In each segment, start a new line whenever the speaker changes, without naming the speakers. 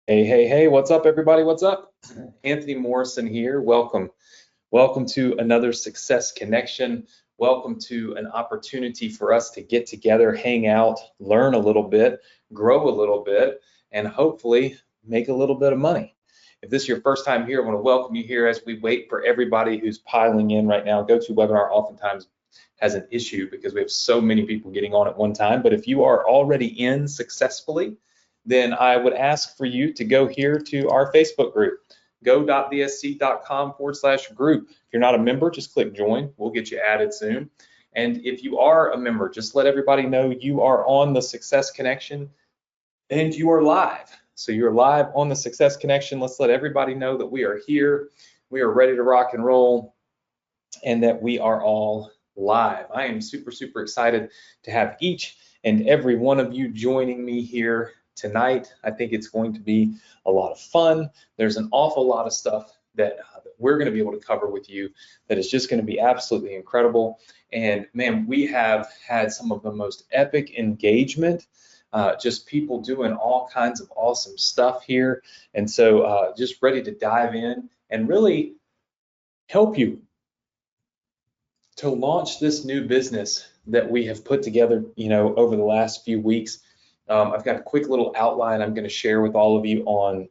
Hey, what's up, everybody? What's up? Anthony Morrison here. Welcome. Welcome to another Success Connection. Welcome to an opportunity for us to get together, hang out, learn a little bit, grow a little bit, and hopefully make a little bit of money. If this is your first time here, I want to welcome you here as we wait for everybody who's piling in right now. GoToWebinar oftentimes has an issue because we have so many people getting on at one time. But if you are already in successfully, then I would ask for you to go here to our Facebook group, go.vsc.com/group. If you're not a member, just click join. We'll get you added soon. And if you are a member, just let everybody know you are on the Success Connection and you are live. So you're live on the Success Connection. Let's let everybody know that we are here, we are ready to rock and roll, and that we are all live. I am super excited to have each and every one of you joining me here tonight. I think it's going to be a lot of fun. There's an awful lot of stuff that we're going to be able to cover with you that is just going to be absolutely incredible. And man, we have had some of the most epic engagement, just people doing all kinds of awesome stuff here. And so just ready to dive in and really help you to launch this new business that we have put together, over the last few weeks. I've got a quick little outline I'm going to share with all of you on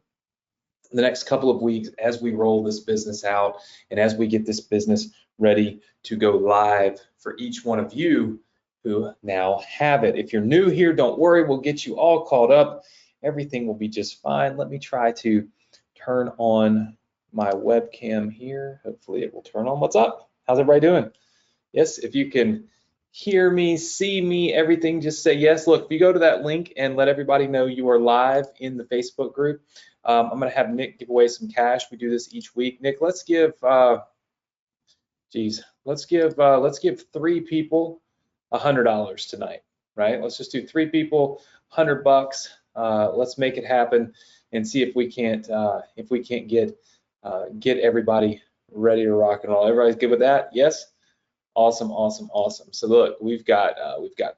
the next couple of weeks as we roll this business out and as we get this business ready to go live for each one of you who now have it. If you're new here, don't worry, we'll get you all caught up. Everything will be just fine. Let me try to turn on my webcam here. Hopefully it will turn on. What's up? How's everybody doing? Yes, if you can hear me, see me, everything, just say yes. Look, if you go to that link and let everybody know you are live in the Facebook group, I'm going to have Nick give away some cash. We do this each week. Nick, let's give, let's give 3 people $100 tonight, right? Let's just do 3 people, $100. Let's make it happen and see if we can't get everybody ready to rock and roll. Everybody's good with that? Yes. Awesome. So look, we've got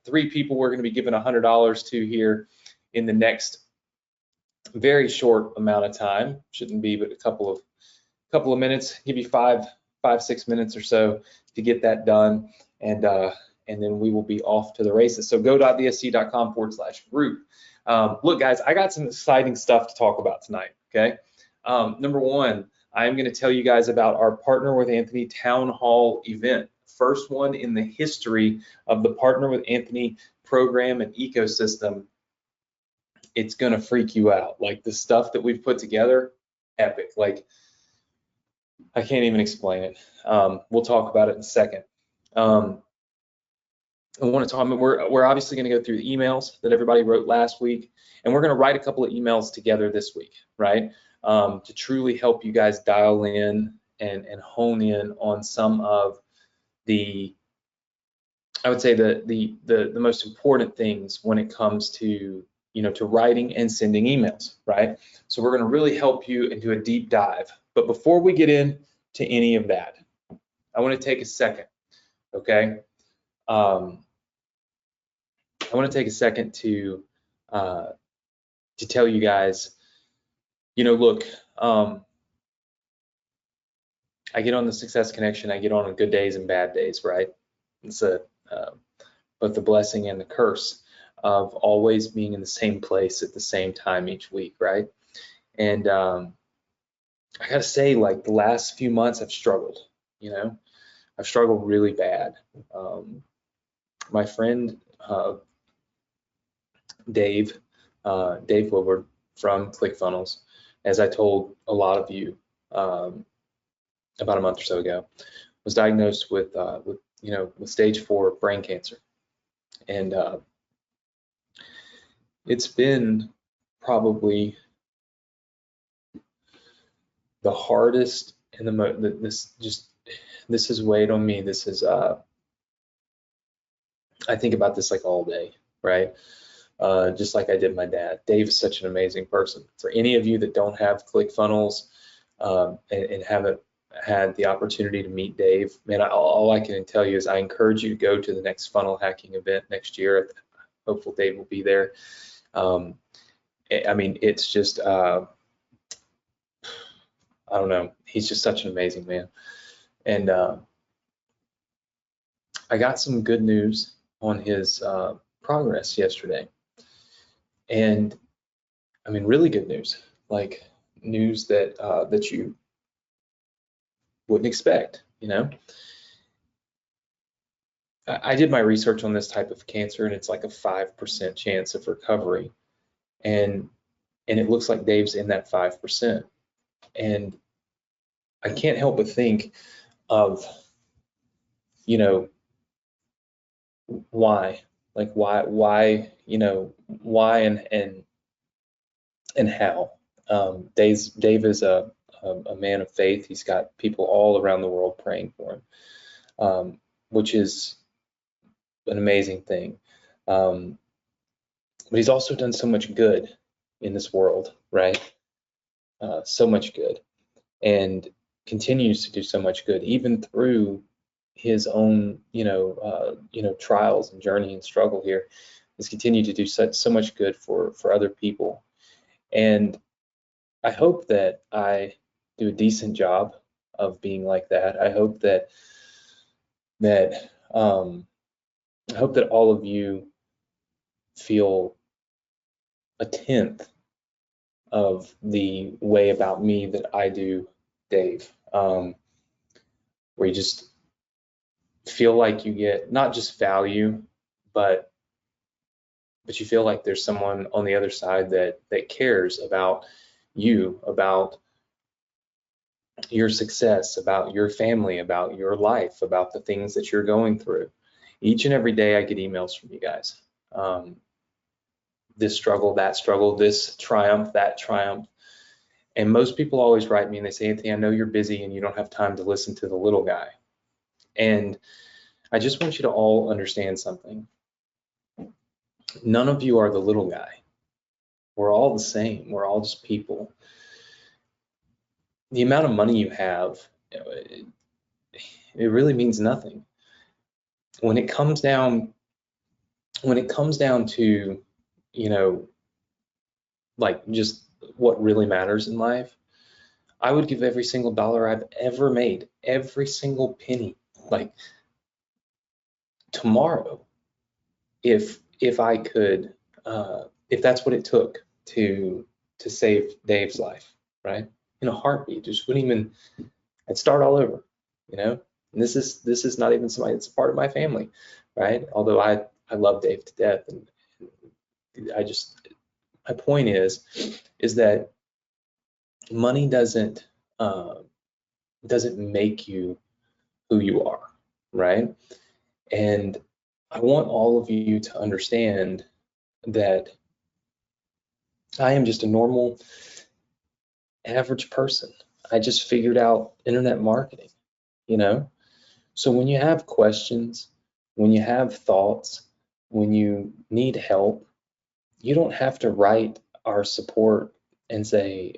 3 people we're going to be giving $100 to here in the next very short amount of time. Shouldn't be but a couple of minutes. Give you 5-6 minutes or so to get that done, and then we will be off to the races. So go.vsc.com/group. Look, guys, I got some exciting stuff to talk about tonight. Okay, number one, I am going to tell you guys about our Partner with Anthony Town Hall event. First one in the history of the Partner with Anthony program and ecosystem. It's gonna freak you out. Like, the stuff that we've put together, epic. Like, I can't even explain it. We'll talk about it in a second. I want to talk. We're obviously going to go through the emails that everybody wrote last week, and we're going to write a couple of emails together this week, right? To truly help you guys dial in and hone in on some of I would say the most important things when it comes to to writing and sending emails, right? So we're going to really help you and do a deep dive. But before we get into any of that, I want to take a second, okay? I want to take a second to tell you guys, look, I get on the Success Connection, I get on good days and bad days, right? It's both the blessing and the curse of always being in the same place at the same time each week, right? And I gotta say, like, the last few months I've struggled, I've struggled really bad. My friend Dave Woodward from ClickFunnels, as I told a lot of you about a month or so ago, was diagnosed with stage 4 brain cancer, and it's been probably the hardest and this has weighed on me. This is I think about this like all day, right? Just like I did my dad. Dave is such an amazing person. For any of you that don't have ClickFunnels and haven't had the opportunity to meet Dave, man, all I can tell you is I encourage you to go to the next funnel hacking event next year. Hopefully Dave will be there. I mean, it's just, I don't know. He's just such an amazing man. And I got some good news on his progress yesterday. And I mean, really good news, like news that that you wouldn't expect, you know. I did my research on this type of cancer, and it's like a 5% chance of recovery. And it looks like Dave's in that 5%. And I can't help but think of, you know, why, like you know, why and how. Dave is a man of faith. He's got people all around the world praying for him, which is an amazing thing. But he's also done so much good in this world, right? So much good, and continues to do so much good, even through his own, trials and journey and struggle here. Has continued to do so much good for other people, and I hope that I do a decent job of being like that. I hope that I hope that all of you feel a tenth of the way about me that I do Dave, where you just feel like you get not just value, but you feel like there's someone on the other side that cares about you, about your success, about your family, about your life, about the things that you're going through. Each and every day I get emails from you guys. This struggle, this triumph, that triumph. And most people always write me and they say, Anthony, I know you're busy and you don't have time to listen to the little guy. And I just want you to all understand something. None of you are the little guy. We're all the same. We're all just people. The amount of money you have, it really means nothing. When it comes down to, like just what really matters in life, I would give every single dollar I've ever made, every single penny, like tomorrow, if I could, if that's what it took to save Dave's life, right? In a heartbeat, just wouldn't even. I'd start all over, you know. And this is not even somebody that's a part of my family, right? Although I love Dave to death, and my point is that money doesn't make you who you are, right? And I want all of you to understand that I am just a normal, average person. I just figured out internet marketing, you know? So when you have questions, when you have thoughts, when you need help, you don't have to write our support and say,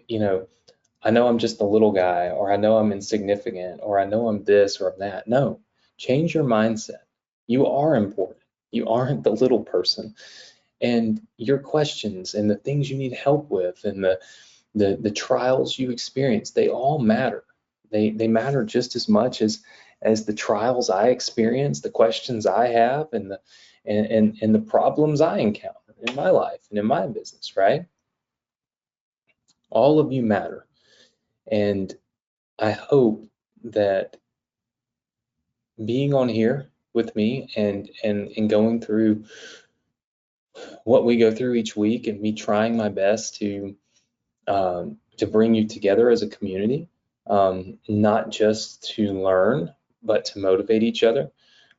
I know I'm just a little guy, or I know I'm insignificant, or I know I'm this or I'm that. No, change your mindset. You are important. You aren't the little person. And your questions and the things you need help with and the trials you experience, they all matter. They matter just as much as the trials I experience, the questions I have, and the problems I encounter in my life and in my business, right? All of you matter. And I hope that being on here with me and going through what we go through each week, and me trying my best to bring you together as a community, not just to learn, but to motivate each other.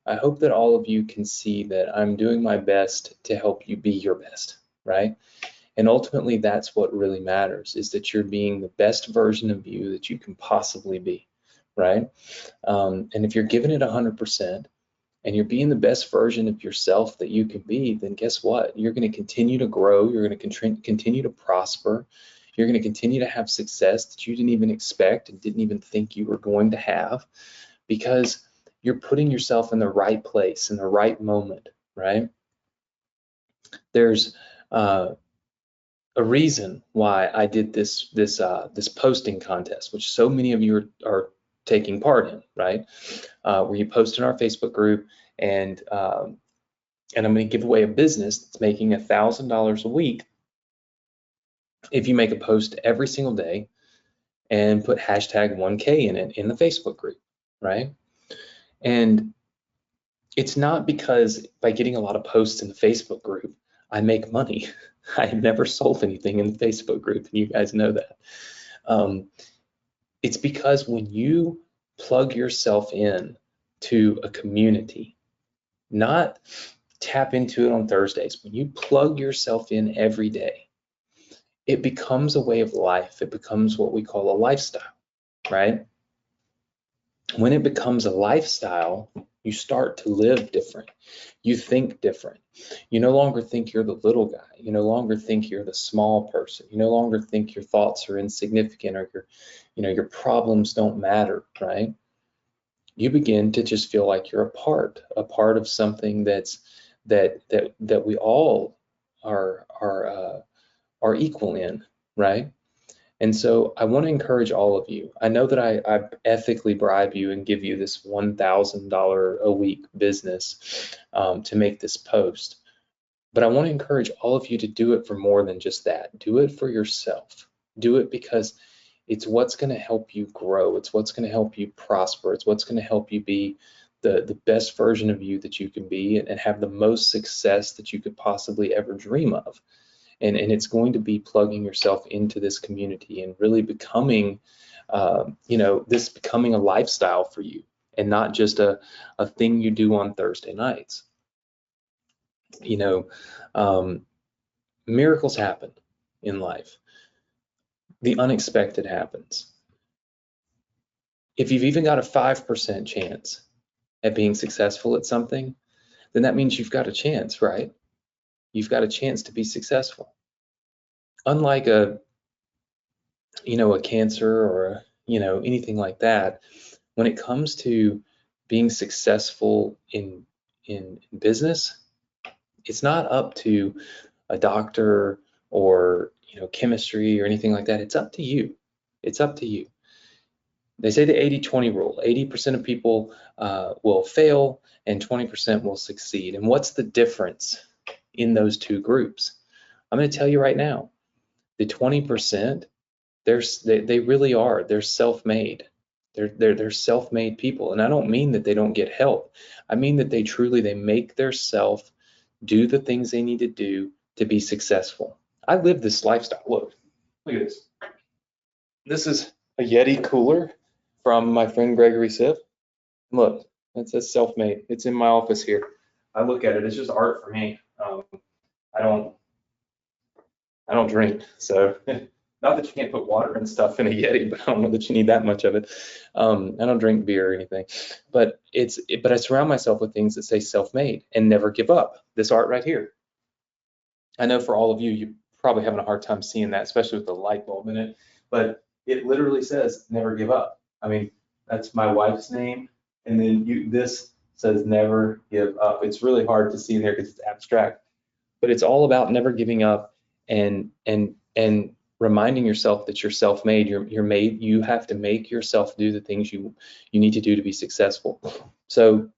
I hope that all of you can see that I'm doing my best to help you be your best, right? And ultimately, that's what really matters, is that you're being the best version of you that you can possibly be, right? And if you're giving it 100% and you're being the best version of yourself that you can be, then guess what? You're going to continue to grow. You're going to continue to prosper. You're going to continue to have success that you didn't even expect and didn't even think you were going to have, because you're putting yourself in the right place in the right moment, right? There's a a reason why I did this posting contest, which so many of you are taking part in, right? Where you post in our Facebook group, and I'm going to give away a business that's making $1,000 a week if you make a post every single day and put hashtag 1K in it in the Facebook group, right? And it's not because by getting a lot of posts in the Facebook group, I make money. I never sold anything in the Facebook group, and you guys know that. It's because when you plug yourself in to a community, not tap into it on Thursdays, when you plug yourself in every day, it becomes a way of life. It becomes what we call a lifestyle, right? When it becomes a lifestyle, you start to live different. You think different. You no longer think you're the little guy. You no longer think you're the small person. You no longer think your thoughts are insignificant, or your problems don't matter, right? You begin to just feel like you're a part of something that we all are equal in, right? And so I want to encourage all of you. I know that I ethically bribe you and give you this $1,000 a week business to make this post, but I want to encourage all of you to do it for more than just that. Do it for yourself. Do it because it's what's going to help you grow. It's what's going to help you prosper. It's what's going to help you be the best version of you that you can be, and have the most success that you could possibly ever dream of. And it's going to be plugging yourself into this community and really becoming, this becoming a lifestyle for you, and not just a thing you do on Thursday nights. Miracles happen in life. The unexpected happens. If you've even got a 5% chance at being successful at something, then that means you've got a chance, right? You've got a chance to be successful. Unlike a cancer or anything like that, when it comes to being successful in business, it's not up to a doctor or chemistry or anything like that. It's up to you. It's up to you. They say the 80-20 rule. 80% of people will fail and 20% will succeed. And what's the difference in those two groups? I'm going to tell you right now. The 20%, they really are. They're self-made. They're self-made people. And I don't mean that they don't get help. I mean that they make their self do the things they need to do to be successful. I live this lifestyle. Look at this. This is a Yeti cooler from my friend Gregory Siff. Look, it says self-made. It's in my office here. I look at it. It's just art for me. I don't drink, so not that you can't put water and stuff in a Yeti, but I don't know that you need that much of it. I don't drink beer or anything, but I surround myself with things that say self-made and never give up. This art right here. I know for all of you, you're probably having a hard time seeing that, especially with the light bulb in it, but it literally says never give up. I mean, that's my wife's name, and then this says never give up. It's really hard to see in there because it's abstract, but it's all about never giving up and reminding yourself that you're self-made. You're made. You have to make yourself do the things you need to do to be successful. So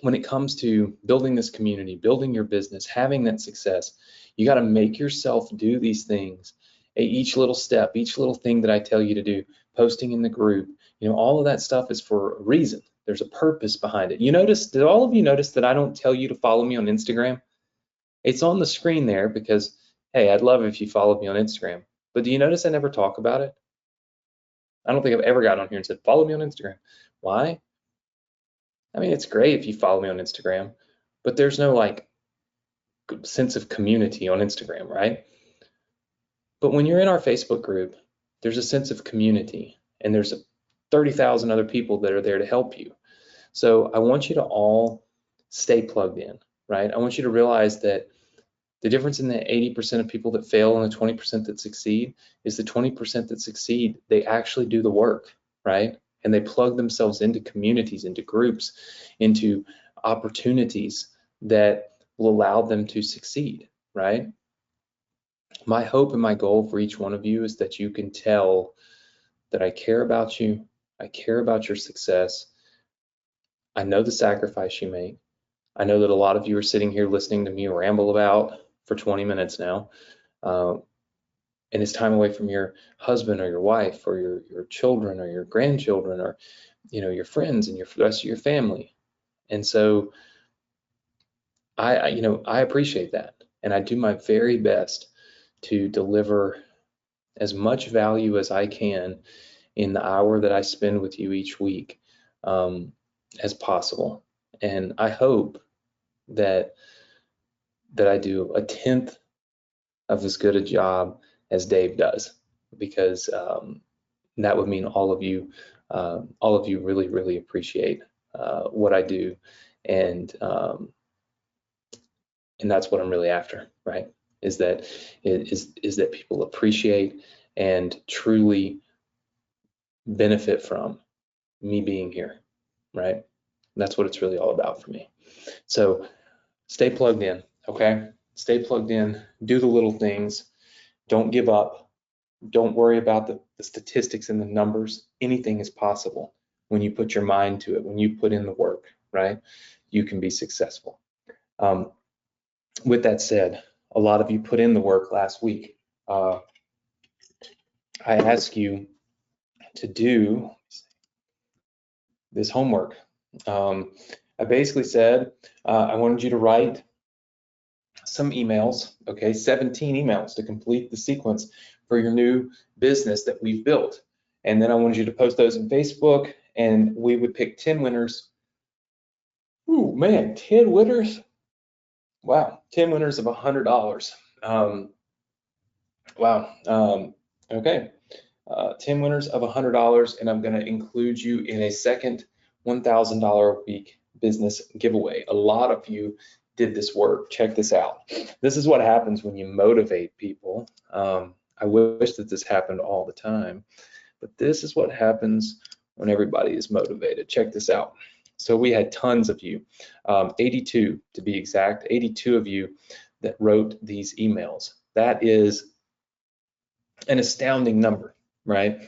when it comes to building this community, building your business, having that success, you got to make yourself do these things. Each little step, each little thing that I tell you to do, posting in the group, all of that stuff is for a reason. There's a purpose behind it. Did all of you notice that I don't tell you to follow me on Instagram? It's on the screen there because, hey, I'd love if you followed me on Instagram. But do you notice I never talk about it? I don't think I've ever gotten on here and said, follow me on Instagram. Why? I mean, it's great if you follow me on Instagram, but there's no sense of community on Instagram, right? But when you're in our Facebook group, there's a sense of community, and there's 30,000 other people that are there to help you. So I want you to all stay plugged in, right? I want you to realize that the difference in the 80% of people that fail and the 20% that succeed is the 20% that succeed, they actually do the work, right? And they plug themselves into communities, into groups, into opportunities that will allow them to succeed, right? My hope and my goal for each one of you is that you can tell that I care about you. I care about your success. I know the sacrifice you make. I know that a lot of you are sitting here listening to me ramble about for 20 minutes now. And it's time away from your husband or your wife or your children or your grandchildren or your friends and the rest of your family. And so I appreciate that, and I do my very best to deliver as much value as I can in the hour that I spend with you each week, as possible. And I hope that I do a tenth of as good a job as Dave does, because that would mean all of you really, really appreciate what I do, and that's what I'm really after, right? Is that people appreciate and truly benefit from me being here, right? That's what it's really all about for me. So stay plugged in, okay? Stay plugged in, do the little things, don't give up, don't worry about the statistics and the numbers. Anything is possible when you put your mind to it, when you put in the work, right? You can be successful. With that said, a lot of you put in the work last week. I asked you to do this homework. I basically said I wanted you to write some emails, okay, 17 emails to complete the sequence for your new business that we've built. And then I wanted you to post those in Facebook, and we would pick 10 winners. Ooh, man, 10 winners? Wow, 10 winners of $100. Wow, okay. 10 winners of $100, and I'm going to include you in a second $1,000 a week business giveaway. A lot of you did this work. Check this out. This is what happens when you motivate people. I wish that this happened all the time, but this is what happens when everybody is motivated. Check this out. So we had tons of you, 82 to be exact, 82 of you that wrote these emails. That is an astounding number, right?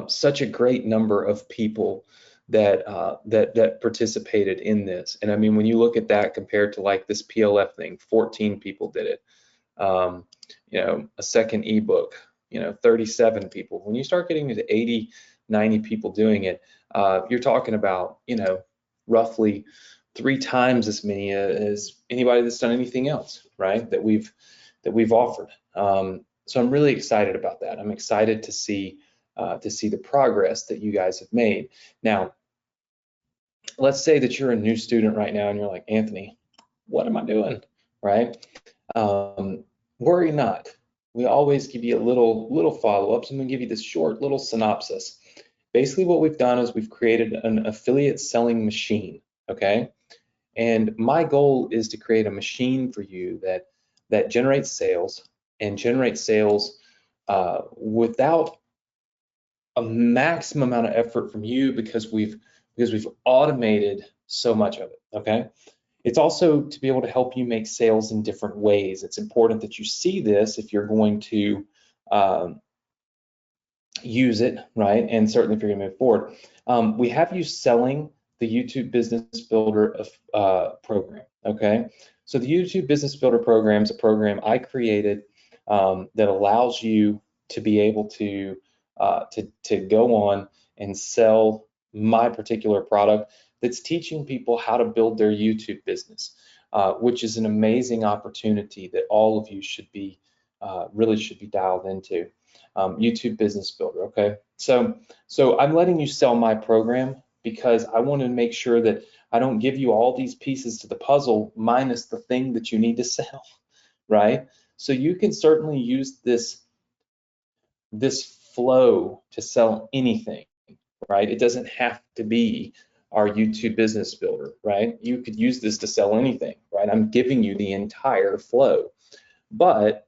Such a great number of people that that participated in this. And I mean, when you look at that compared to like this PLF thing, 14 people did it. A second ebook, 37 people. When you start getting to 80, 90 people doing it, you're talking about, roughly 3 times as many as anybody that's done anything else, right? That we've offered. So I'm really excited about that. I'm excited to see the progress that you guys have made. Now, let's say that you're a new student right now and you're like, Anthony, what am I doing, right? Worry not. We always give you a little follow-ups. I'm gonna give you this short little synopsis. Basically, what we've done is we've created an affiliate selling machine, okay? And my goal is to create a machine for you that generates sales and generates sales without a maximum amount of effort from you, because we've automated so much of it, okay? It's also to be able to help you make sales in different ways. It's important that you see this if you're going to use it, right? And certainly if you're gonna move forward. We have you selling the YouTube Business Builder program, okay? So the YouTube Business Builder program is a program I created that allows you to be able to go on and sell my particular product that's teaching people how to build their YouTube business, which is an amazing opportunity that all of you should be really should be dialed into. YouTube Business Builder, okay? So I'm letting you sell my program because I want to make sure that I don't give you all these pieces to the puzzle minus the thing that you need to sell, right? So you can certainly use this flow to sell anything, right? It doesn't have to be our YouTube Business Builder, right? You could use this to sell anything, right? I'm giving you the entire flow, but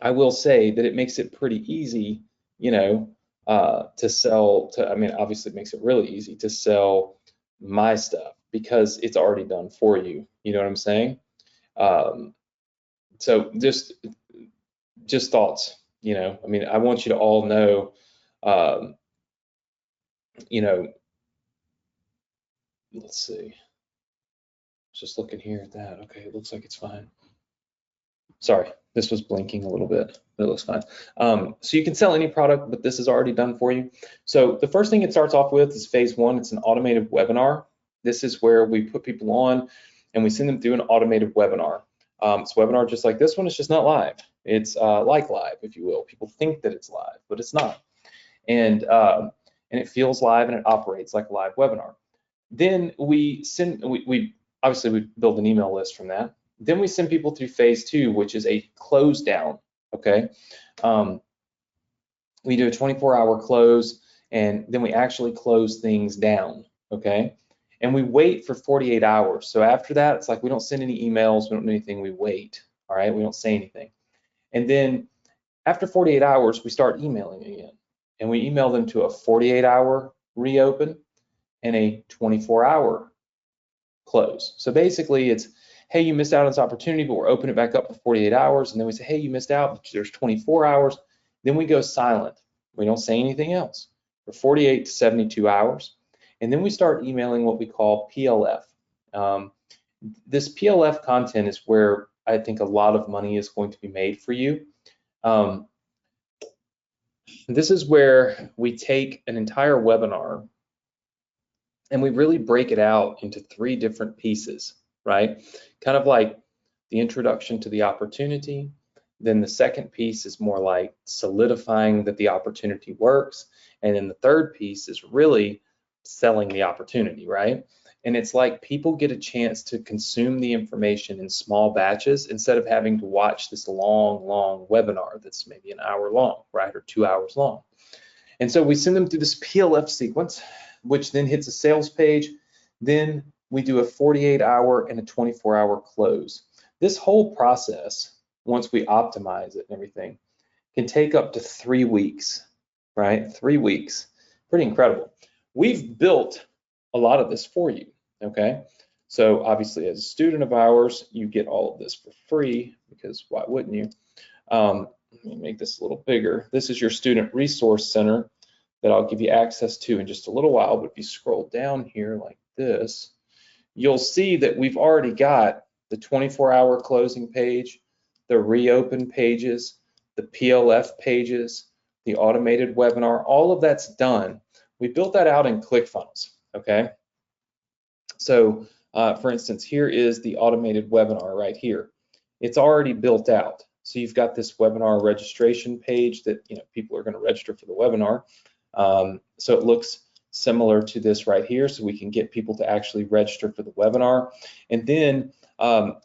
I will say that it makes it pretty easy, to sell. I mean, obviously it makes it really easy to sell my stuff because it's already done for you. You know what I'm saying? So just just thoughts, you know, I mean, I want you to all know, you know, let's see, just looking here at that. Okay, it looks like it's fine. Sorry, this was blinking a little bit, but it looks fine. So you can sell any product, but this is already done for you. So the first thing it starts off with is phase one. It's an automated webinar. This is where we put people on and we send them through an automated webinar. It's a webinar just like this one. It's just not live. It's like live, if you will. People think that it's live, but it's not. And it feels live and it operates like a live webinar. Then we send, we obviously we build an email list from that. Then we send people through phase two, which is a close down, okay? We do a 24-hour close, and then we actually close things down, okay? And we wait for 48 hours. So after that, it's like we don't send any emails, we don't do anything, we wait, all right? We don't say anything. And then after 48 hours, we start emailing again. And we email them to a 48-hour reopen and a 24-hour close. So basically it's, hey, you missed out on this opportunity, but we're opening it back up for 48 hours. And then we say, hey, you missed out, but there's 24 hours. Then we go silent. We don't say anything else for 48 to 72 hours. And then we start emailing what we call PLF. This PLF content is where I think a lot of money is going to be made for you. This is where we take an entire webinar and we really break it out into 3 different pieces, right? Kind of like the introduction to the opportunity. Then the second piece is more like solidifying that the opportunity works. And then the third piece is really selling the opportunity, right? And it's like people get a chance to consume the information in small batches instead of having to watch this long webinar that's maybe an hour long, right? Or 2 hours long. And so we send them through this PLF sequence, which then hits a sales page. Then we do a 48-hour and a 24-hour close. This whole process, once we optimize it and everything, can take up to 3 weeks, right? 3 weeks, pretty incredible. We've built a lot of this for you, okay? So obviously as a student of ours, you get all of this for free because why wouldn't you? Let me make this a little bigger. This is your student resource center that I'll give you access to in just a little while, but if you scroll down here like this, you'll see that we've already got the 24-hour closing page, the reopen pages, the PLF pages, the automated webinar, all of that's done. We built that out in ClickFunnels, okay? So for instance, here is the automated webinar right here. It's already built out. So you've got this webinar registration page that people are going to register for the webinar. So it looks similar to this right here, so we can get people to actually register for the webinar. And then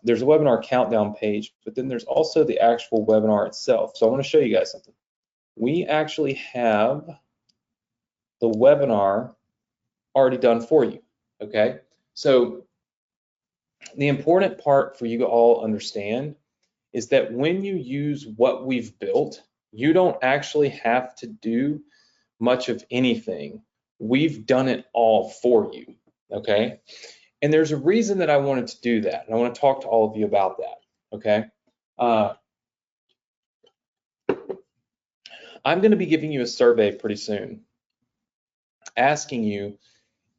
there's a webinar countdown page, but then there's also the actual webinar itself. So I want to show you guys something. We actually have the webinar already done for you, okay? So the important part for you to all understand is that when you use what we've built, you don't actually have to do much of anything. We've done it all for you, okay? And there's a reason that I wanted to do that, and I want to talk to all of you about that, okay? I'm going to be giving you a survey pretty soon, asking you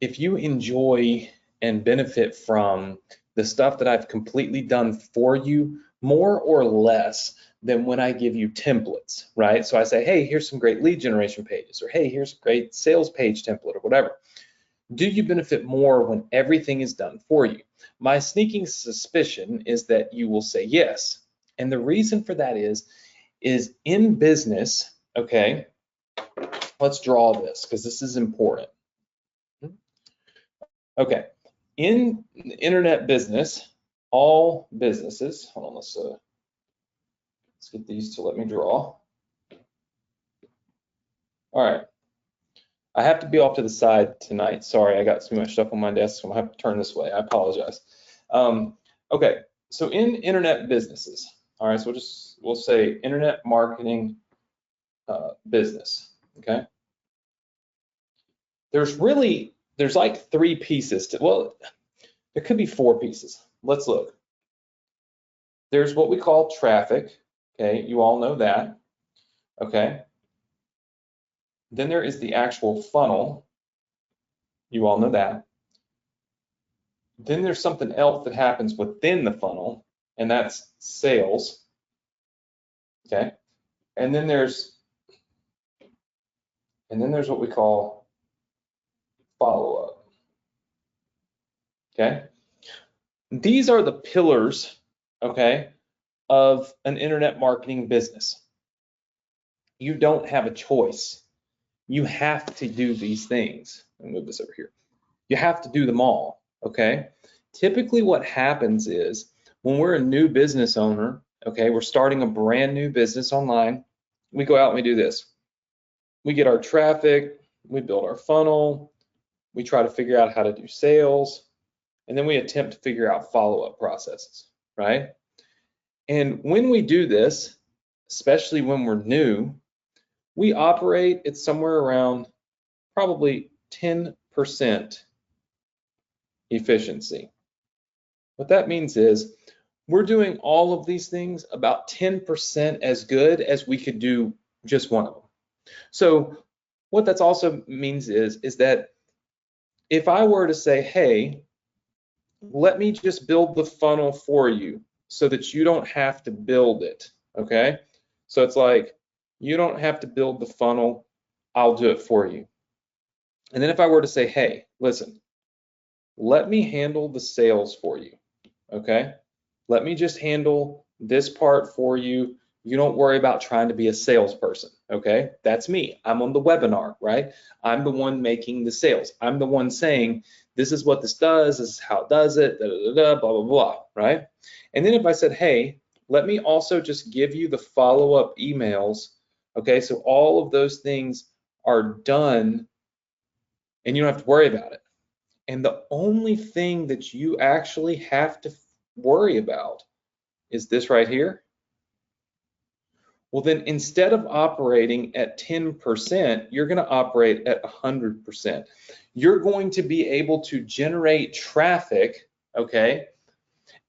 if you enjoy and benefit from the stuff that I've completely done for you more or less than when I give you templates, right? So I say, hey, here's some great lead generation pages, or hey, here's a great sales page template, or whatever. Do you benefit more when everything is done for you? My sneaking suspicion is that you will say yes. And the reason for that is in business, okay, let's draw this because this is important. Okay, in internet business, all businesses, hold on, let's get these to let me draw. All right, I have to be off to the side tonight. Sorry, I got too much stuff on my desk, so I'm gonna have to turn this way. I apologize. Okay, so in internet businesses, all right, so we'll say internet marketing business, okay? There's like 3 pieces to, well, there could be 4 pieces. Let's look. There's what we call traffic, Okay, you all know that. Okay. Then there is the actual funnel. You all know that. Then there's something else that happens within the funnel, and that's sales. Okay. And then there's what we call follow-up. Okay. These are the pillars, okay, of an internet marketing business. You don't have a choice. You have to do these things. Let me move this over here. You have to do them all, okay? Typically what happens is when we're a new business owner, okay, we're starting a brand new business online, we go out and we do this. We get our traffic, we build our funnel, we try to figure out how to do sales, and then we attempt to figure out follow-up processes, right? And when we do this, especially when we're new, we operate at somewhere around probably 10% efficiency. What that means is we're doing all of these things about 10% as good as we could do just one of them. So what that also means is that if I were to say, hey, let me just build the funnel for you so that you don't have to build it, okay? So it's like, you don't have to build the funnel, I'll do it for you. And then if I were to say, hey, listen, let me handle the sales for you, okay? Let me just handle this part for you. You don't worry about trying to be a salesperson, okay? That's me. I'm on the webinar, right? I'm the one making the sales. I'm the one saying, this is what this does, this is how it does it, da, da, da, da, blah, blah, blah, right? And then if I said, hey, let me also just give you the follow-up emails, okay? So all of those things are done and you don't have to worry about it. And the only thing that you actually have to worry about is this right here. Well, then instead of operating at 10%, you're going to operate at 100%. You're going to be able to generate traffic, okay,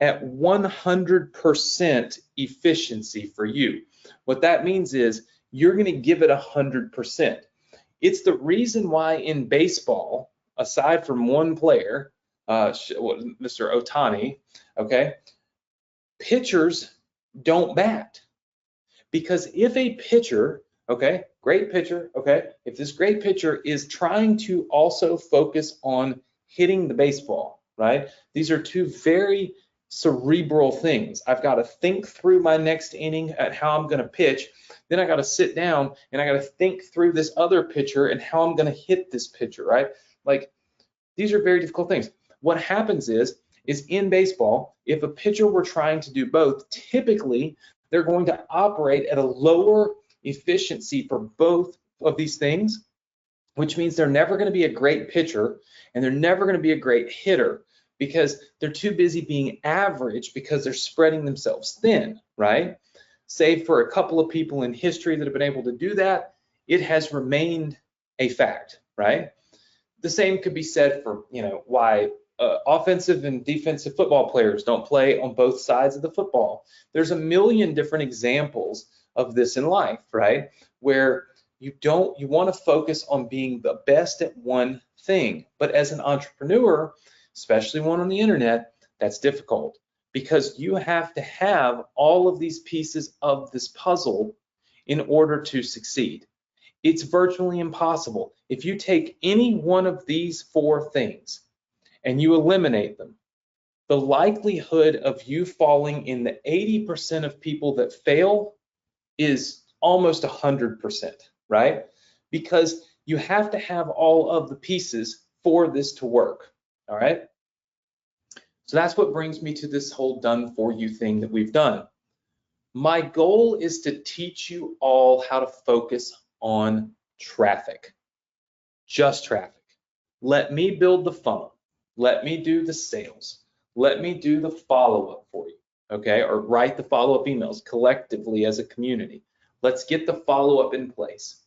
at 100% efficiency for you. What that means is you're going to give it 100%. It's the reason why in baseball, aside from one player, Mr. Ohtani, okay, pitchers don't bat. Because if a pitcher, okay, great pitcher, okay, if this great pitcher is trying to also focus on hitting the baseball, right? These are two very cerebral things. I've got to think through my next inning at how I'm going to pitch. Then I got to sit down and I got to think through this other pitcher and how I'm going to hit this pitcher, right? Like, these are very difficult things. What happens is in baseball, if a pitcher were trying to do both, typically they're going to operate at a lower efficiency for both of these things, which means they're never going to be a great pitcher and they're never going to be a great hitter because they're too busy being average because they're spreading themselves thin, right? Save for a couple of people in history that have been able to do that, it has remained a fact, right? The same could be said for, why offensive and defensive football players don't play on both sides of the football. There's a million different examples of this in life, right? Where you want to focus on being the best at one thing. But as an entrepreneur, especially one on the internet, that's difficult because you have to have all of these pieces of this puzzle in order to succeed. It's virtually impossible. If you take any one of these four things and you eliminate them, the likelihood of you falling in the 80% of people that fail is almost 100%, right? Because you have to have all of the pieces for this to work, all right? So that's what brings me to this whole done for you thing that we've done. My goal is to teach you all how to focus on traffic, just traffic. Let me build the funnel. Let me do the sales. Let me do the follow-up for you, okay? Or write the follow-up emails collectively as a community. Let's get the follow-up in place.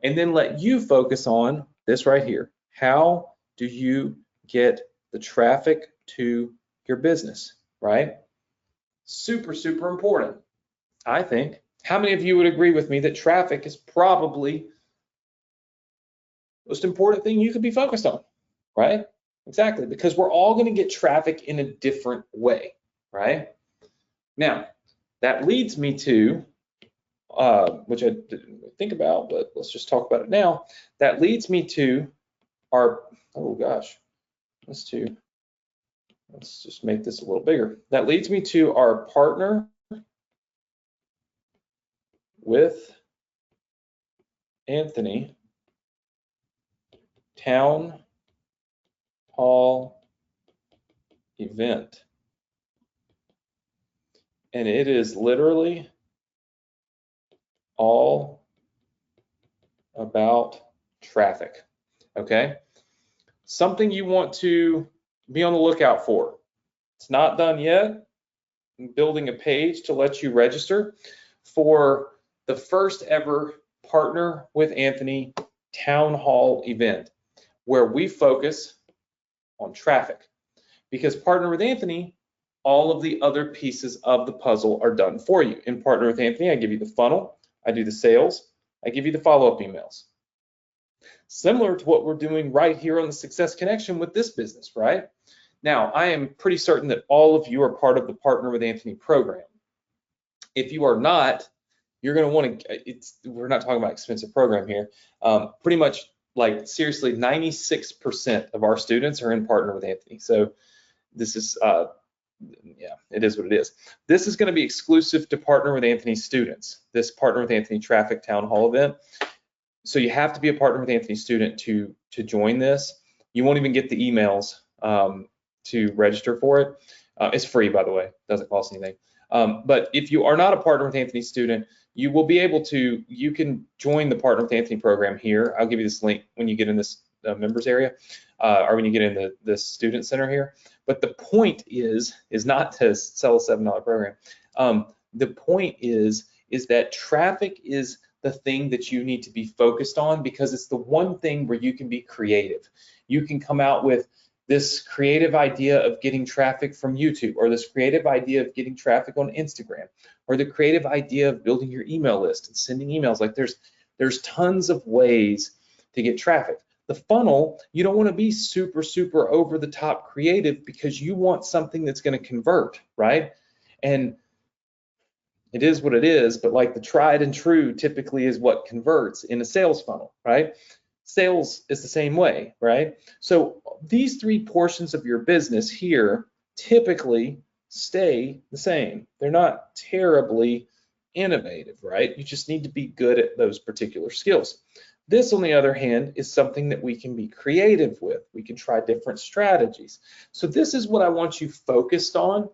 And then let you focus on this right here. How do you get the traffic to your business, right? Super, super important, I think. How many of you would agree with me that traffic is probably the most important thing you could be focused on, right? Exactly, because we're all going to get traffic in a different way, right? Now, that leads me to, which I didn't think about, but let's just talk about it now. That leads me to our, oh gosh, let's just make this a little bigger. That leads me to our partner with Anthony Town Hall event. And it is literally all about traffic, okay? Something you want to be on the lookout for. It's not done yet. I'm building a page to let you register for the first ever Partner with Anthony Town Hall event, where we focus on traffic. Because Partner with Anthony, all of the other pieces of the puzzle are done for you. In Partner with Anthony, I give you the funnel, I do the sales, I give you the follow-up emails. Similar to what we're doing right here on the Success Connection with this business, right? Now, I am pretty certain that all of you are part of the Partner with Anthony program. If you are not, you're going to want to, we're not talking about expensive program here. Pretty much like seriously, 96% of our students are in Partner with Anthony. So this is, yeah, it is what it is. This is going to be exclusive to Partner with Anthony students, this Partner with Anthony Traffic Town Hall event. So you have to be a Partner with Anthony student to join this. You won't even get the emails to register for it. It's free, by the way, doesn't cost anything. But if you are not a Partner with Anthony student, you will be able to, you can join the Partner with Anthony program here. I'll give you this link when you get in this members area, or when you get in the student center here. But the point is not to sell a $7 program. The point is that traffic is the thing that you need to be focused on, because it's the one thing where you can be creative. You can come out with this creative idea of getting traffic from YouTube, or this creative idea of getting traffic on Instagram, or the creative idea of building your email list and sending emails. Like there's tons of ways to get traffic. The funnel, you don't want to be super over the top creative, because you want something that's going to convert, right? And it is what it is, but like the tried and true typically is what converts in a sales funnel, right? Sales is the same way, right? So these three portions of your business here typically stay the same. They're not terribly innovative, right? You just need to be good at those particular skills. This, on the other hand, is something that we can be creative with. We can try different strategies. So this is what I want you focused on.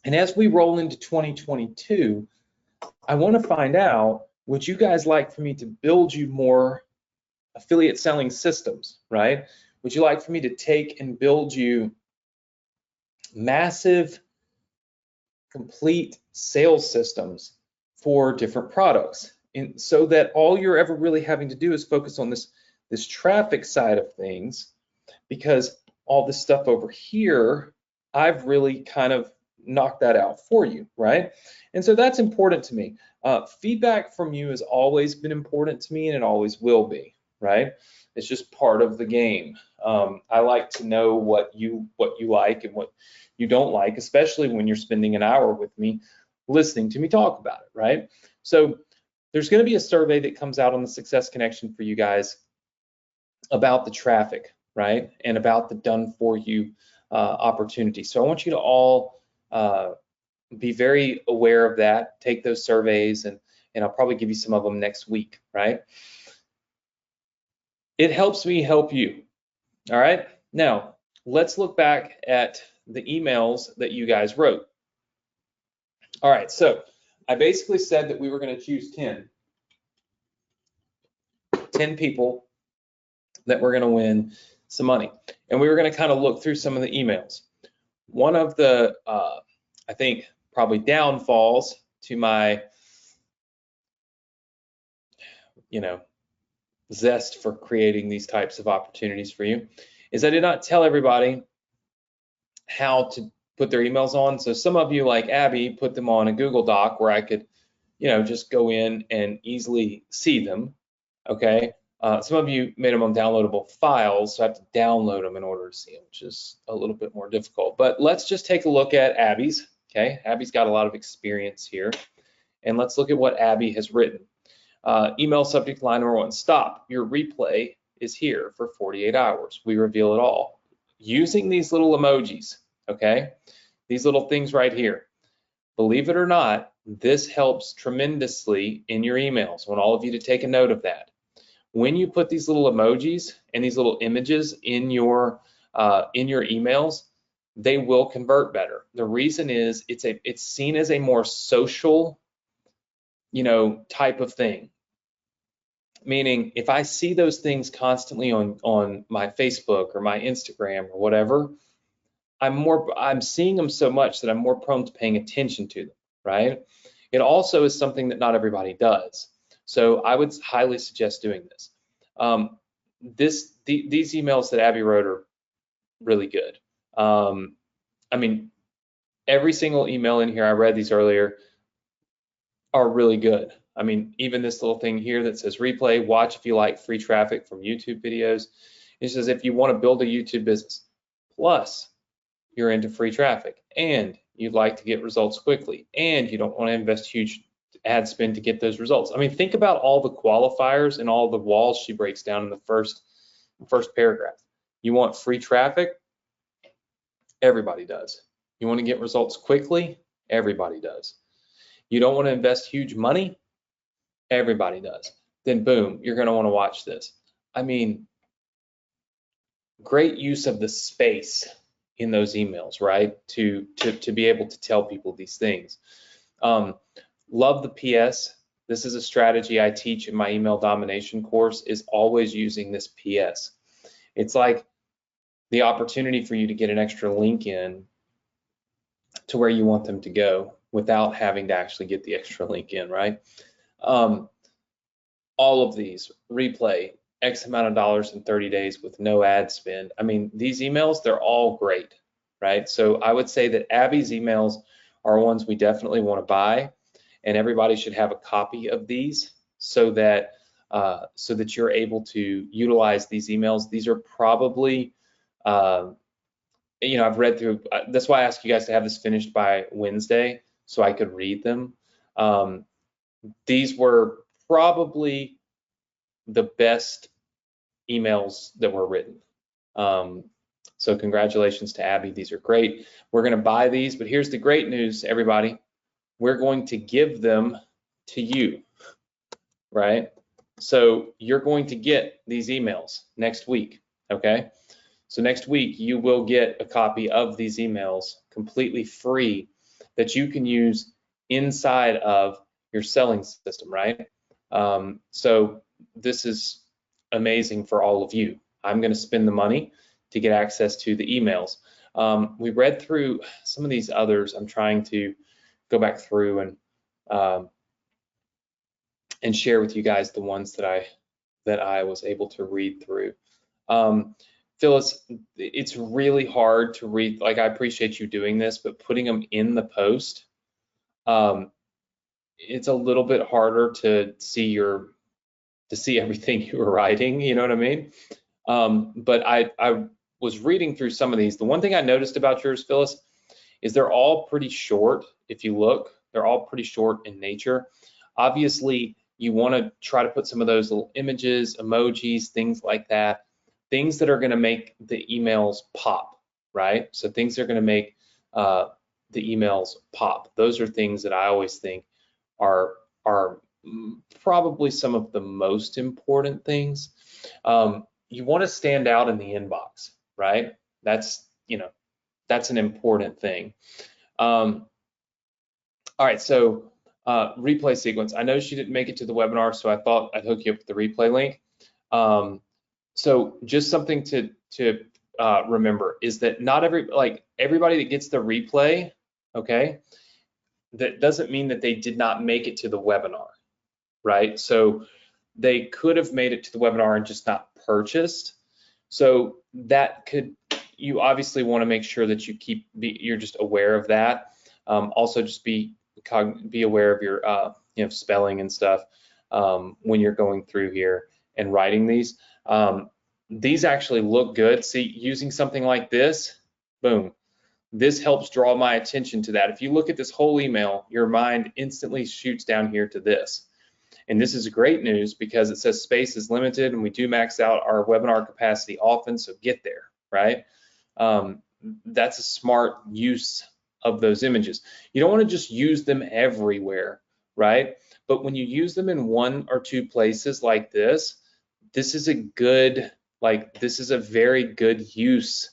And as we roll into 2022, I want to find out, would you guys like for me to build you more affiliate selling systems, right? Would you like for me to take and build you massive, complete sales systems for different products? And so that all you're ever really having to do is focus on this traffic side of things, because all this stuff over here, I've really kind of knocked that out for you, right? And so that's important to me. Feedback from you has always been important to me, and it always will be, right? It's just part of the game. I like to know what you like and what you don't like, especially when you're spending an hour with me listening to me talk about it, right? So there's going to be a survey that comes out on the Success Connection for you guys about the traffic, right? And about the done for you opportunity. So I want you to all be very aware of that. Take those surveys, and I'll probably give you some of them next week, right? It helps me help you. All right. Now let's look back at the emails that you guys wrote. All right. So I basically said that we were going to choose 10 people that were going to win some money. And we were going to kind of look through some of the emails. One of the, I think, probably downfalls to my, zest for creating these types of opportunities for you is I did not tell everybody how to put their emails on. So some of you, like Abby, put them on a Google Doc where I could, just go in and easily see them, okay? Some of you made them on downloadable files, so I have to download them in order to see them, which is a little bit more difficult. But let's just take a look at Abby's, okay? Abby's got a lot of experience here. And let's look at what Abby has written. Email subject line number 1, stop. Your replay is here for 48 hours. We reveal it all. Using these little emojis, okay? These little things right here. Believe it or not, this helps tremendously in your emails. I want all of you to take a note of that. When you put these little emojis and these little images in your emails, they will convert better. The reason is it's seen as a more social, type of thing. Meaning, if I see those things constantly on my Facebook or my Instagram or whatever, I'm seeing them so much that I'm more prone to paying attention to them, right? It also is something that not everybody does. So I would highly suggest doing this. These emails that Abby wrote are really good. I mean, every single email in here, I read these earlier, are really good. I mean, even this little thing here that says replay, watch if you like free traffic from YouTube videos. It says if you want to build a YouTube business, plus you're into free traffic and you'd like to get results quickly and you don't want to invest huge ad spend to get those results. I mean, think about all the qualifiers and all the walls she breaks down in the first paragraph. You want free traffic? Everybody does. You want to get results quickly? Everybody does. You don't want to invest huge money? Everybody does. Then boom, you're going to want to watch this. I mean, great use of the space in those emails, right? To be able to tell people these things. Love the PS. This is a strategy I teach in my email domination course, is always using this PS. It's like the opportunity for you to get an extra link in to where you want them to go without having to actually get the extra link in, right? All of these, replay, X amount of dollars in 30 days with no ad spend. I mean, these emails, they're all great, right? So I would say that Abby's emails are ones we definitely want to buy, and everybody should have a copy of these so that you're able to utilize these emails. These are probably, I've read through, that's why I asked you guys to have this finished by Wednesday so I could read them. These were probably the best emails that were written. So congratulations to Abby, these are great. We're gonna buy these, but here's the great news, everybody. We're going to give them to you, right? So you're going to get these emails next week, okay? So next week you will get a copy of these emails completely free that you can use inside of your selling system, right? So this is amazing for all of you. I'm going to spend the money to get access to the emails. We read through some of these others. I'm trying to go back through and share with you guys the ones that I was able to read through. Phyllis, it's really hard to read. Like, I appreciate you doing this, but putting them in the post, it's a little bit harder to see everything you were writing. You know what I mean? But I was reading through some of these. The one thing I noticed about yours, Phyllis, is they're all pretty short. If you look, they're all pretty short in nature. Obviously, you want to try to put some of those little images, emojis, things like that, things that are going to make the emails pop, right? So things that are going to make the emails pop. Those are things that I always think are probably some of the most important things. You want to stand out in the inbox, right? That's an important thing. All right, so replay sequence. I know she didn't make it to the webinar, so I thought I'd hook you up with the replay link. So just something to remember is that not everybody that gets the replay, okay, that doesn't mean that they did not make it to the webinar, right? So they could have made it to the webinar and just not purchased. So that you obviously want to make sure that you're just aware of that. Also just be aware of spelling and stuff when you're going through here and writing these. These actually look good. See, using something like this, boom, this helps draw my attention to that. If you look at this whole email, your mind instantly shoots down here to this. And this is great news because it says space is limited and we do max out our webinar capacity often, so get there, right? That's a smart use of those images. You don't want to just use them everywhere, right? But when you use them in 1 or 2 places like this, this is a good, this is a very good use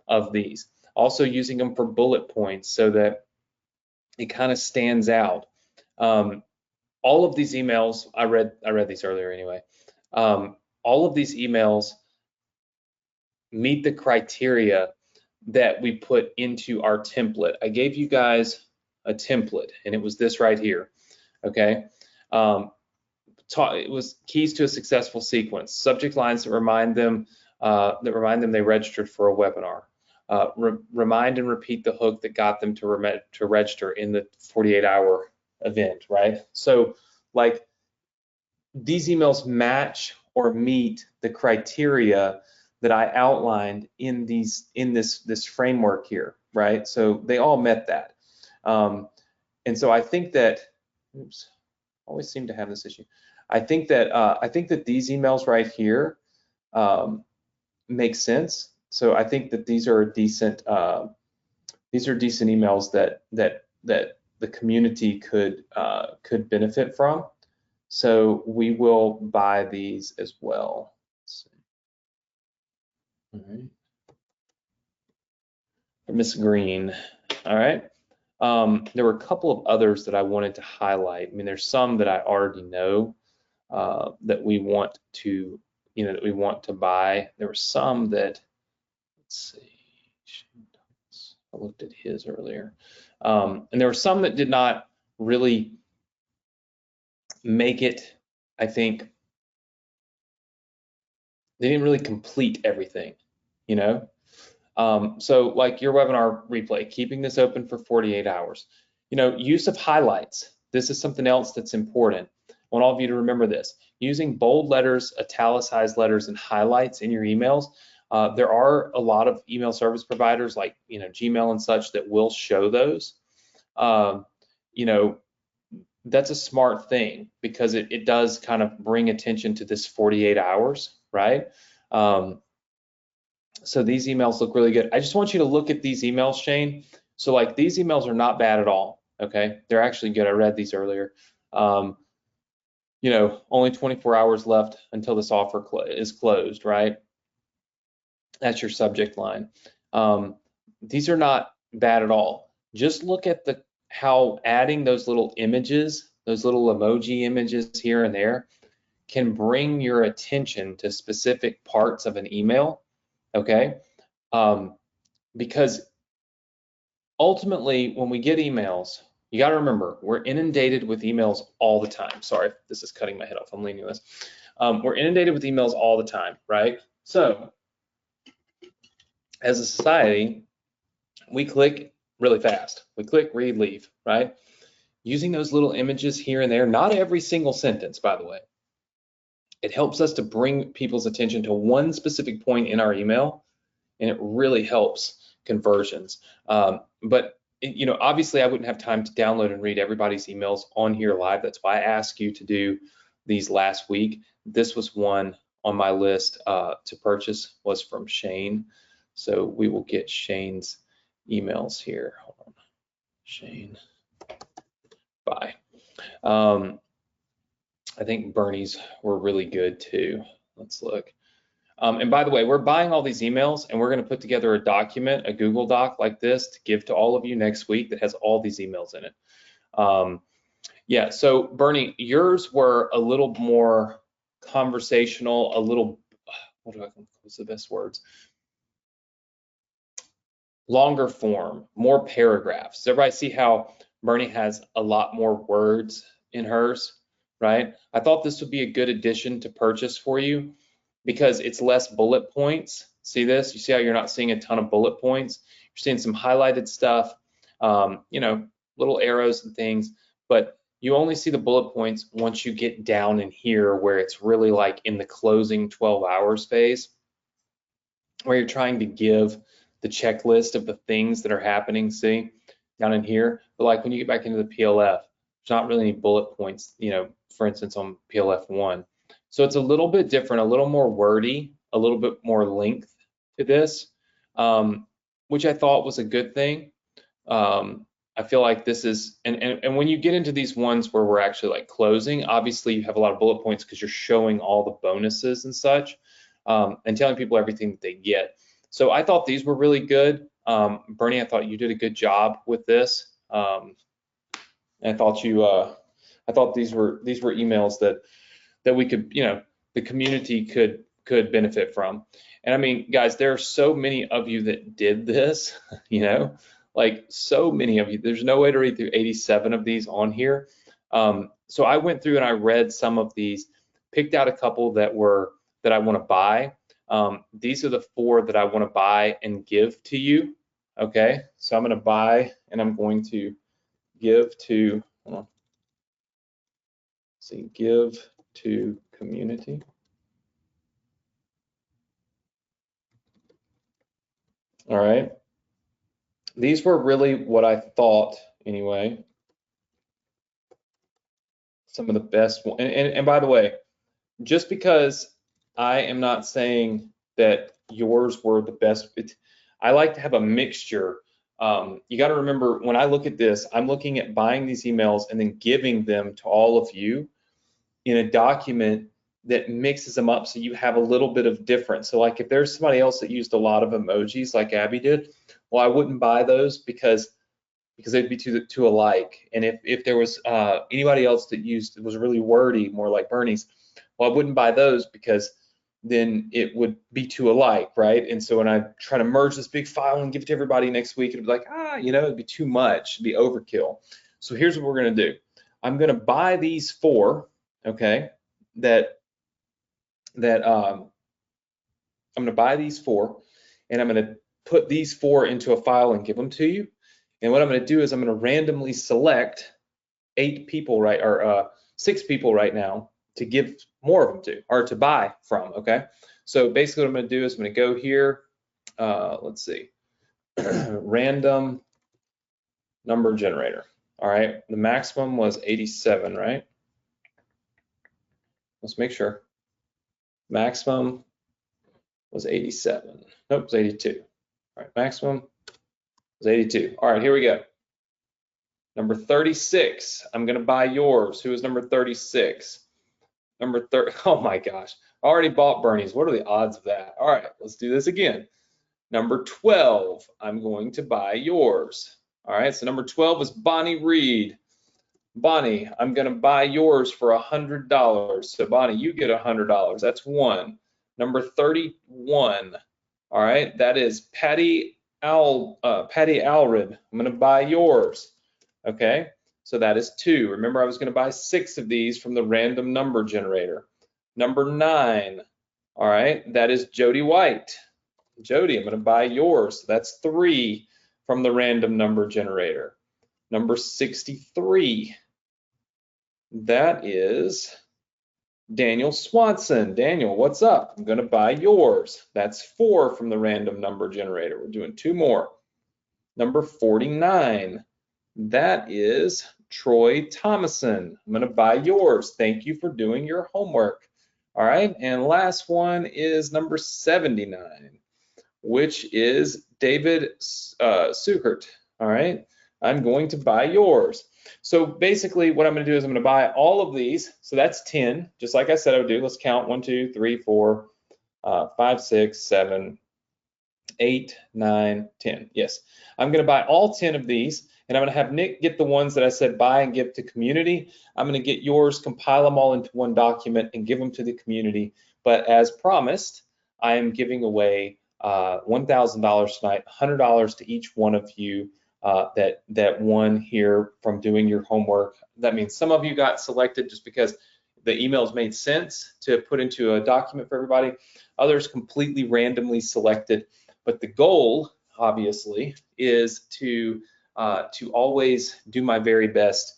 of these. Also using them for bullet points so that it kind of stands out. All of these emails, I read these earlier anyway. All of these emails meet the criteria that we put into our template. I gave you guys a template, and it was this right here. Okay. It was keys to a successful sequence. Subject lines that remind them they registered for a webinar. Remind and repeat the hook that got them to register in the 48-hour event, right? So like these emails match or meet the criteria that I outlined in this framework here, right? So they all met that. And so I think that, oops, always seem to have this issue. I think that these emails right here make sense. So I think that these are decent emails that the community could benefit from. So we will buy these as well. Let's see. All right. Miss Green. All right. There were a couple of others that I wanted to highlight. I mean, there's some that I already know that we want to, buy. There were some that, let's see, I looked at his earlier. And there were some that did not really make it, I think, they didn't really complete everything, So like your webinar replay, keeping this open for 48 hours. Use of highlights. This is something else that's important. I want all of you to remember this. Using bold letters, italicized letters, and highlights in your emails. There are a lot of email service providers like Gmail and such that will show those. That's a smart thing because it does kind of bring attention to this 48 hours, right? So these emails look really good. I just want you to look at these emails, Shane. So like these emails are not bad at all, okay? They're actually good. I read these earlier. Only 24 hours left until this offer is closed, right? That's your subject line. These are not bad at all. Just look at how adding those little images, those little emoji images here and there can bring your attention to specific parts of an email, okay? Because ultimately, when we get emails, you got to remember, we're inundated with emails all the time. Sorry, this is cutting my head off. I'm leaning this. We're inundated with emails all the time, right? So as a society, we click really fast. We click, read, leave, right? Using those little images here and there, not every single sentence, by the way. It helps us to bring people's attention to one specific point in our email, and it really helps conversions. But obviously I wouldn't have time to download and read everybody's emails on here live. That's why I asked you to do these last week. This was one on my list to purchase, was from Shane. So we will get Shane's emails here. Hold on, Shane, bye. I think Bernie's were really good too. Let's look. And by the way, we're buying all these emails and we're going to put together a document, a Google Doc like this to give to all of you next week that has all these emails in it. Yeah, so Bernie, yours were a little more conversational, a little, what's the best words? Longer form, more paragraphs. Does everybody see how Bernie has a lot more words in hers, right? I thought this would be a good addition to purchase for you because it's less bullet points. See this? You see how you're not seeing a ton of bullet points? You're seeing some highlighted stuff, little arrows and things, but you only see the bullet points once you get down in here where it's really like in the closing 12 hours phase, where you're trying to give the checklist of the things that are happening, see, down in here. But like when you get back into the PLF, there's not really any bullet points, you know, for instance, on PLF 1. So it's a little bit different, a little more wordy, a little bit more length to this, which I thought was a good thing. I feel like this is, and when you get into these ones where we're actually like closing, obviously you have a lot of bullet points because you're showing all the bonuses and such, and telling people everything that they get. So I thought these were really good. Bernie, I thought you did a good job with this. And I thought these were emails that we could, you know, the community could benefit from. And I mean, guys, there are so many of you that did this, you know, like so many of you. There's no way to read through 87 of these on here. So I went through and I read some of these, picked out a couple that I want to buy. These are the 4 that I want to buy and give to you. Okay, so I'm going to buy and I'm going to give to, hold on. See, give to community. All right. These were really what I thought, anyway, some of the best ones. And by the way, just because I am not saying that yours were the best, I like to have a mixture. You got to remember, when I look at this, I'm looking at buying these emails and then giving them to all of you in a document that mixes them up so you have a little bit of difference. So like if there's somebody else that used a lot of emojis like Abby did, well, I wouldn't buy those because they'd be too alike. And if there was anybody else that was really wordy, more like Bernie's, well, I wouldn't buy those because then it would be too alike, right? And so when I try to merge this big file and give it to everybody next week, it'd be like, you know, it'd be too much, it'd be overkill. So here's what we're gonna do. I'm gonna buy these 4, okay, I'm gonna buy these 4, and I'm gonna put these 4 into a file and give them to you. And what I'm going to do is I'm going to randomly select 8 people, right, or 6 people right now to give more of them to, or to buy from. Okay. So basically, what I'm going to do is I'm going to go here. Let's see, random number generator. All right. The maximum was 87, right? Let's make sure. Maximum was 87. Nope, it was 82. All right, maximum was 82. All right, here we go. Number 36, I'm gonna buy yours. Who is number 36? Number 30, oh my gosh, I already bought Bernie's. What are the odds of that? All right, let's do this again. Number 12, I'm going to buy yours. All right, so number 12 is Bonnie Reed. Bonnie, I'm gonna buy yours for $100. So Bonnie, you get $100, that's 1. Number 31, all right, that is Patty Alred. I'm gonna buy yours, okay? So that is 2. Remember, I was gonna buy 6 of these from the random number generator. Number 9, all right, that is Jody White. Jody, I'm gonna buy yours. So that's 3 from the random number generator. Number 63, that is Daniel Swanson. Daniel, what's up? I'm gonna buy yours. That's 4 from the random number generator. We're doing 2 more. Number 49, that is Troy Thomason. I'm gonna buy yours. Thank you for doing your homework. All right, and last one is number 79, which is David Suchert. All right, I'm going to buy yours. So basically what I'm going to do is I'm going to buy all of these. So that's 10, just like I said I would do. Let's count 1, 2, 3, 4, 5, 6, 7, 8, 9, 10. Yes, I'm going to buy all 10 of these, and I'm going to have Nick get the ones that I said buy and give to community. I'm going to get yours, compile them all into one document and give them to the community. But as promised, I am giving away $1,000 tonight, $100 to each one of you that won here from doing your homework. That means some of you got selected just because the emails made sense to put into a document for everybody. Others completely randomly selected. But the goal, obviously, is to always do my very best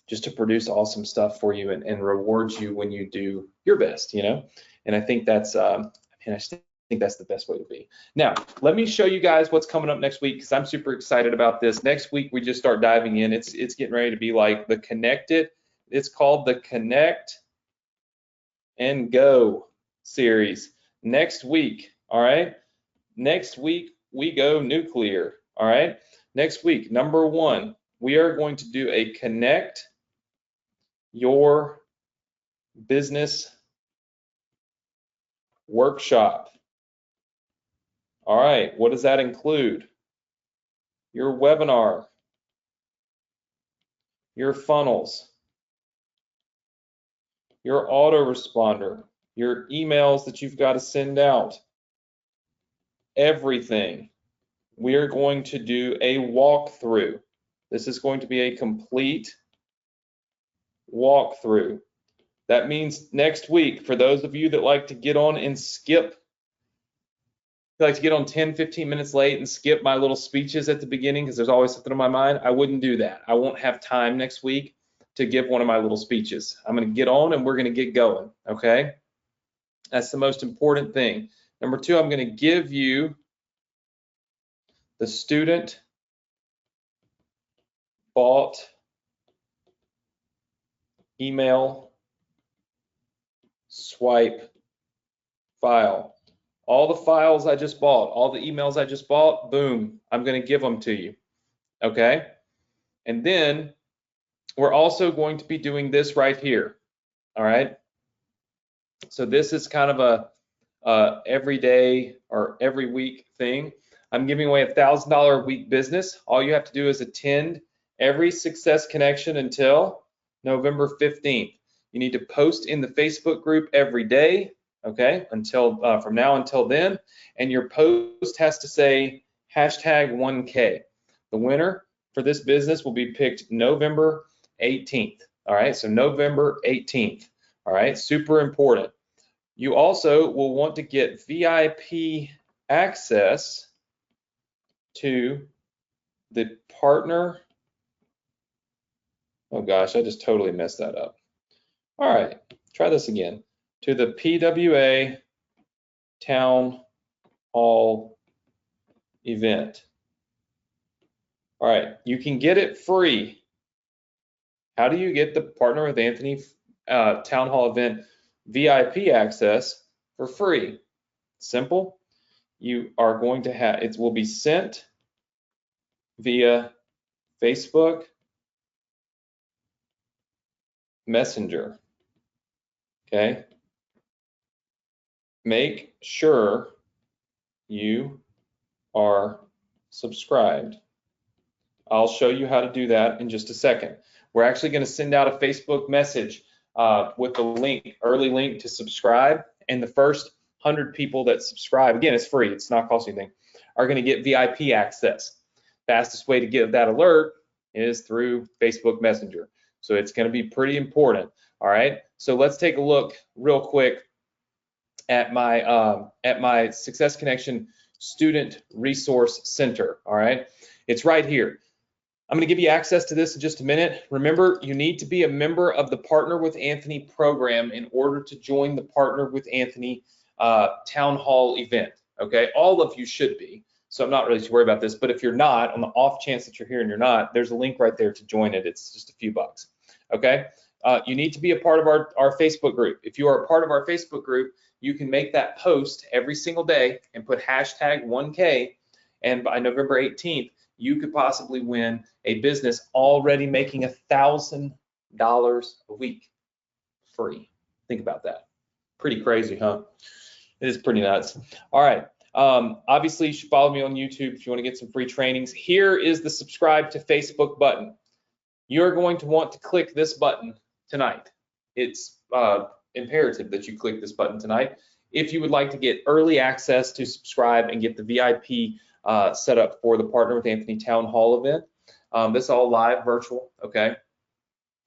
just to produce awesome stuff for you and reward you when you do your best, you know? And I think that's, and I think that's the best way to be. Now, let me show you guys what's coming up next week because I'm super excited about this. Next week, we just start diving in. It's getting ready to be like the Connected. It's called the Connect and Go series. Next week, all right? Next week, we go nuclear, all right? Next week, number 1, we are going to do a Connect Your Business workshop. All right, what does that include? Your webinar, your funnels, your autoresponder, your emails that you've got to send out, everything. We are going to do a walkthrough. This is going to be a complete walkthrough. That means next week, for those of you that like to get on and skip, like to get on 10, 15 minutes late and skip my little speeches at the beginning because there's always something on my mind, I wouldn't do that. I won't have time next week to give one of my little speeches. I'm going to get on and we're going to get going, okay? That's the most important thing. Number 2, I'm going to give you the student bought email swipe file. All the files I just bought, all the emails I just bought, boom, I'm going to give them to you, okay? And then we're also going to be doing this right here, all right? So this is kind of a everyday or every week thing. I'm giving away $1,000 a week business. All you have to do is attend every Success Connection until November 15th. You need to post in the Facebook group every day, okay, until from now until then, and your post has to say #1K. The winner for this business will be picked November 18th. All right, so November 18th. All right, super important. You also will want to get VIP access to the partner. Oh gosh, I just totally messed that up. All right, try this again. To the PWA Town Hall event. All right, you can get it free. How do you get the Partner with Anthony Town Hall event VIP access for free? Simple. You are going to have, it will be sent via Facebook Messenger. Okay. Make sure you are subscribed. I'll show you how to do that in just a second. We're actually going to send out a Facebook message with the link, early link to subscribe, and the first 100 people that subscribe, again, it's free, it's not costing anything, are going to get VIP access. Fastest way to get that alert is through Facebook Messenger. So it's going to be pretty important. All right. So let's take a look real quick at my Success Connection Student Resource Center. All right. It's right here. I'm going to give you access to this in just a minute. Remember, you need to be a member of the Partner with Anthony program in order to join the Partner with Anthony Town Hall event. Okay. All of you should be. So I'm not really too worried about this, but if you're not, on the off chance that you're here and you're not, there's a link right there to join it. It's just a few bucks, okay? You need to be a part of our Facebook group. If you are a part of our Facebook group, you can make that post every single day and put #1K, and by November 18th, you could possibly win a business already making $1,000 a week free. Think about that. Pretty crazy, huh? It is pretty nuts. All right. Obviously, you should follow me on YouTube if you want to get some free trainings. Here is the subscribe to Facebook button. You're going to want to click this button tonight. It's imperative that you click this button tonight if you would like to get early access to subscribe and get the VIP set up for the Partner with Anthony Town Hall event. This is all live virtual, okay?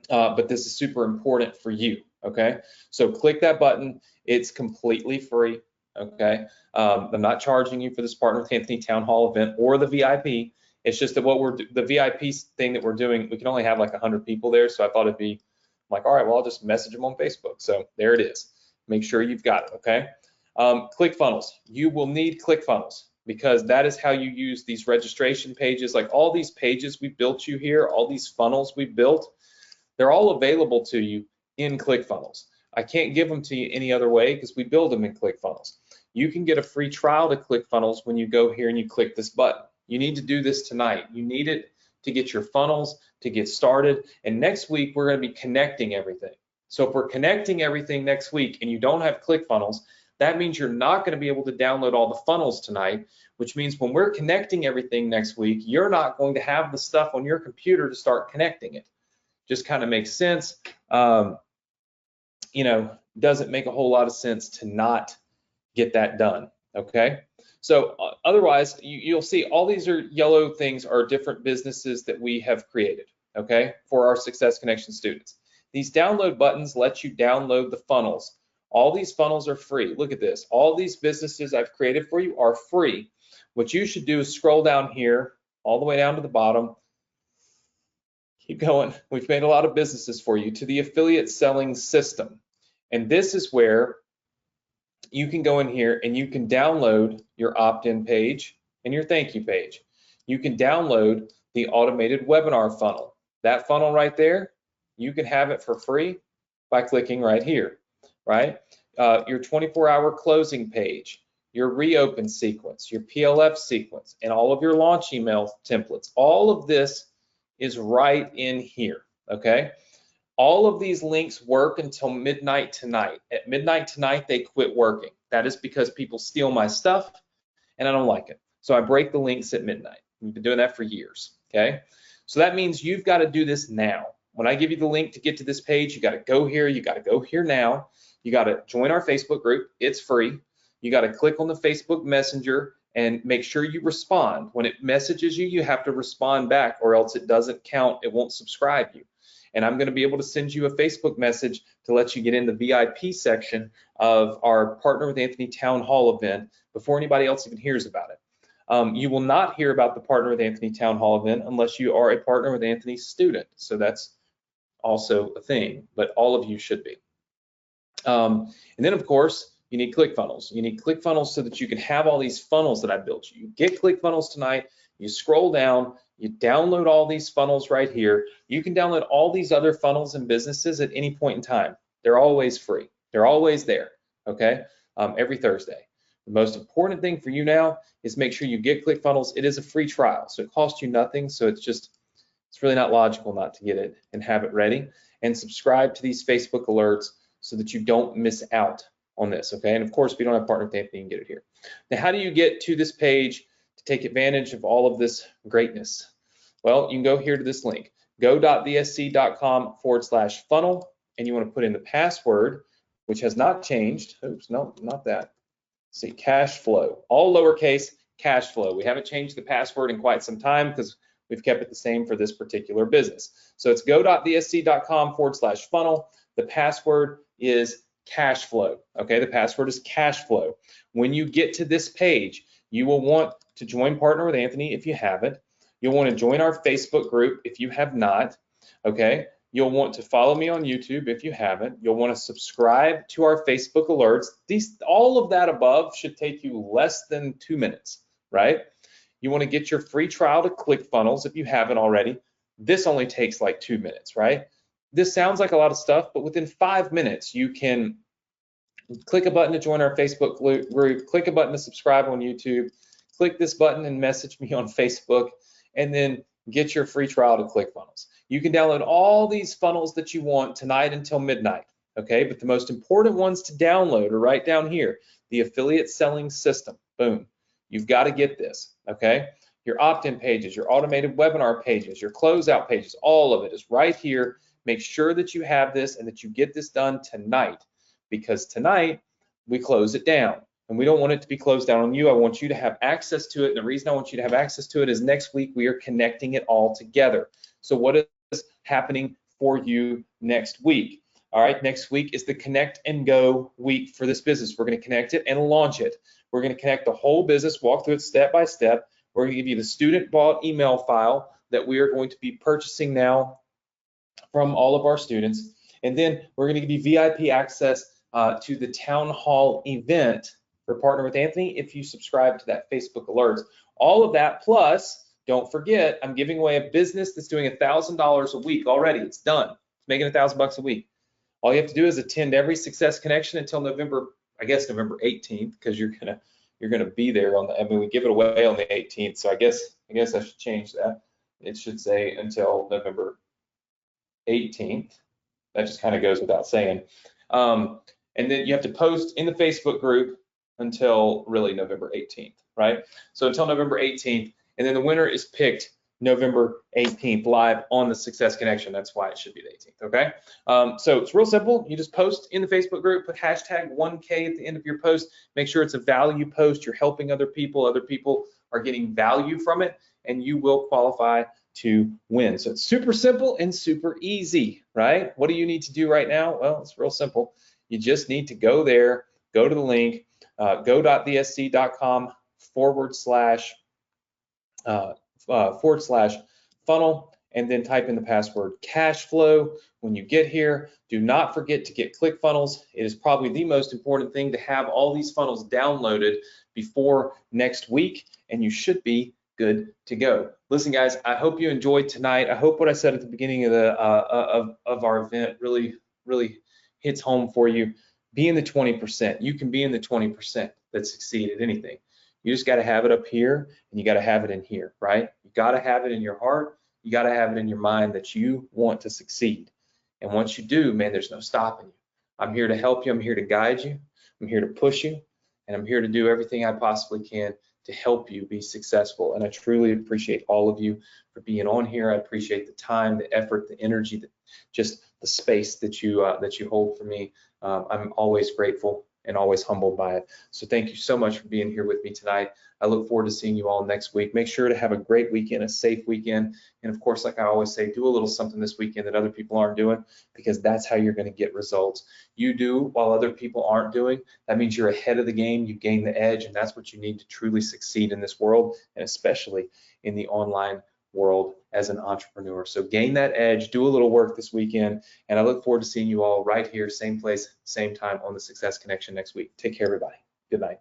But this is super important for you, okay? So click that button. It's completely free. Okay, I'm not charging you for this Partner with Anthony Town Hall event or the VIP. It's just that the VIP thing that we're doing, we can only have like 100 people there. So I thought it'd be like, all right, well, I'll just message them on Facebook. So there it is. Make sure you've got it, okay? ClickFunnels. You will need ClickFunnels because that is how you use these registration pages. Like all these pages we built you here, all these funnels we built, they're all available to you in ClickFunnels. I can't give them to you any other way because we build them in ClickFunnels. You can get a free trial to ClickFunnels when you go here and you click this button. You need to do this tonight. You need it to get your funnels, to get started. And next week, we're going to be connecting everything. So if we're connecting everything next week and you don't have ClickFunnels, that means you're not going to be able to download all the funnels tonight, which means when we're connecting everything next week, you're not going to have the stuff on your computer to start connecting it. Just kind of makes sense. You know, doesn't make a whole lot of sense to not get that done, okay? So otherwise, you'll see all these are yellow things are different businesses that we have created, okay, for our Success Connection students. These download buttons let you download the funnels. All these funnels are free. Look at this. All these businesses I've created for you are free. What you should do is scroll down here, all the way down to the bottom. Keep going. We've made a lot of businesses for you to the affiliate selling system. And this is where you can go in here and you can download your opt-in page and your thank you page. You can download the automated webinar funnel. That funnel right there, you can have it for free by clicking right here, right? Your 24-hour closing page, your reopen sequence, your PLF sequence, and all of your launch email templates. All of this is right in here, okay? All of these links work until midnight tonight. At midnight tonight, they quit working. That is because people steal my stuff and I don't like it. So I break the links at midnight. We've been doing that for years, okay? So that means you've got to do this now. When I give you the link to get to this page, you got to go here. You got to go here now. You got to join our Facebook group. It's free. You got to click on the Facebook Messenger and make sure you respond. When it messages you, you have to respond back or else it doesn't count. It won't subscribe you. And I'm going to be able to send you a Facebook message to let you get in the VIP section of our Partner with Anthony Town Hall event before anybody else even hears about it. You will not hear about the Partner with Anthony Town Hall event unless you are a Partner with Anthony student. So that's also a thing, but all of you should be. And then, of course, you need ClickFunnels. You need ClickFunnels so that you can have all these funnels that I built you. You get ClickFunnels tonight, you scroll down, you download all these funnels right here. You can download all these other funnels and businesses at any point in time. They're always free. They're always there, okay? Every Thursday. The most important thing for you now is make sure you get ClickFunnels. It is a free trial, so it costs you nothing. So it's really not logical not to get it and have it ready. And subscribe to these Facebook alerts so that you don't miss out on this, okay? And of course, if you don't have Partner with Anthony, you can get it here. Now, how do you get to this page to take advantage of all of this greatness? Well, you can go here to this link, go.thesc.com/funnel, and you want to put in the password, which has not changed. Oops, no, not that. Let's see, cash flow, all lowercase cash flow. We haven't changed the password in quite some time because we've kept it the same for this particular business. So it's go.thesc.com/funnel. The password is cash flow, okay? The password is cash flow. When you get to this page, you will want to join Partner with Anthony if you haven't. You'll want to join our Facebook group if you have not, okay? You'll want to follow me on YouTube if you haven't. You'll want to subscribe to our Facebook alerts. All of that above should take you less than 2 minutes, right? You want to get your free trial to ClickFunnels if you haven't already. This only takes like 2 minutes, right? This sounds like a lot of stuff, but within 5 minutes, you can click a button to join our Facebook group, click a button to subscribe on YouTube, click this button and message me on Facebook, and then get your free trial to ClickFunnels. You can download all these funnels that you want tonight until midnight, okay? But the most important ones to download are right down here, the affiliate selling system. Boom. You've got to get this, okay? Your opt-in pages, your automated webinar pages, your closeout pages, all of it is right here. Make sure that you have this and that you get this done tonight, because tonight we close it down. And we don't want it to be closed down on you. I want you to have access to it. And the reason I want you to have access to it is next week we are connecting it all together. So what is happening for you next week? All right, next week is the Connect and Go week for this business. We're going to connect it and launch it. We're going to connect the whole business, walk through it step by step. We're going to give you the student bought email file that we are going to be purchasing now from all of our students. And then we're going to give you VIP access to the town hall event for Partner with Anthony if you subscribe to that Facebook alerts. All of that plus, don't forget, I'm giving away a business that's doing $1,000 a week already. It's done. It's making $1,000 a week. All you have to do is attend every Success Connection until November 18th, because you're gonna be there on the. I mean, we give it away on the 18th, so I guess I should change that. It should say until November 18th. That just kind of goes without saying. And then you have to post in the Facebook group until really November 18th, right? So until November 18th, and then the winner is picked November 18th live on the Success Connection. That's why it should be the 18th, okay? So it's real simple. You just post in the Facebook group, put hashtag 1K at the end of your post. Make sure it's a value post. You're helping other people. Other people are getting value from it, and you will qualify to win. So it's super simple and super easy, right? What do you need to do right now? Well, it's real simple. You just need to go there, go to the link, go.thsc.com/funnel, and then type in the password cash flow. When you get here, do not forget to get ClickFunnels. It is probably the most important thing to have all these funnels downloaded before next week, and you should be good to go. Listen, guys, I hope you enjoyed tonight. I hope what I said at the beginning of the of our event really hits home for you. Be in the 20%. You can be in the 20% that succeed at anything. You just got to have it up here, and you got to have it in here, right? You got to have it in your heart. You got to have it in your mind that you want to succeed. And once you do, man, there's no stopping you. I'm here to help you. I'm here to guide you. I'm here to push you, and I'm here to do everything I possibly can to help you be successful. And I truly appreciate all of you for being on here. I appreciate the time, the effort, the energy, just the space that you hold for me. I'm always grateful and always humbled by it. So thank you so much for being here with me tonight. I look forward to seeing you all next week. Make sure to have a great weekend, a safe weekend. And of course, like I always say, do a little something this weekend that other people aren't doing, because that's how you're going to get results. You do while other people aren't doing. That means you're ahead of the game. You gain the edge, and that's what you need to truly succeed in this world, and especially in the online world as an entrepreneur. So gain that edge, do a little work this weekend, and I look forward to seeing you all right here, same place, same time on the Success Connection next week. Take care, everybody. Good night.